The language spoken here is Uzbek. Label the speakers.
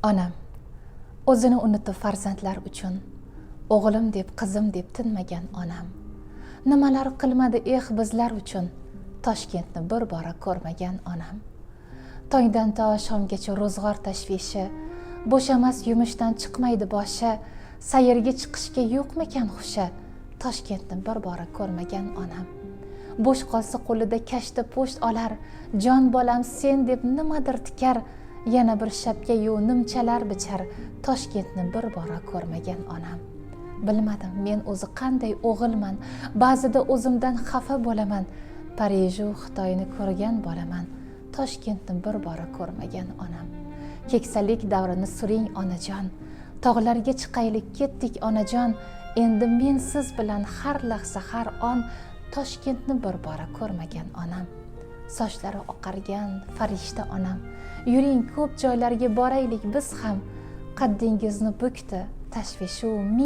Speaker 1: Onam o'zini unutib farzandlar uchun o'g'lim deb qizim deb tinmagan onam. Nimalar qilmadi bizlar uchun Toshkentni bir bora ko'rmagan onam. Tongdan to shomgacha ro'zg'or tashvishi, bo'shamas yumushdan chiqmaydi boshi, sayrga chiqishga yo'qmikan hushi Toshkentni bir bora ko'rmagan onam. Bo'sh qolsa qo'lida kashta po'st olar, jon bolam sen deb nimadir tikar, yana bir shapka yu nimchalar bichar Toshkentni bir bora ko'rmagan onam. Bilmadim men o'zi qanday o'g'ilman, ba'zida o'zimdan xafa bo'laman. Pariju Xitoyni ko'rgan bo'laman, Toshkentni bir bora ko'rmagan onam. Keksalik davrini suring onajon, tog'larga chiqaylik ketdik onajon, endi men siz bilan har lahza har on Toshkentni bir bora ko'rmagan onam. Sochlari oqargan farishta onam, yuring ko'p joylarga boraylik biz ham, qaddingizni bukdi tashvishu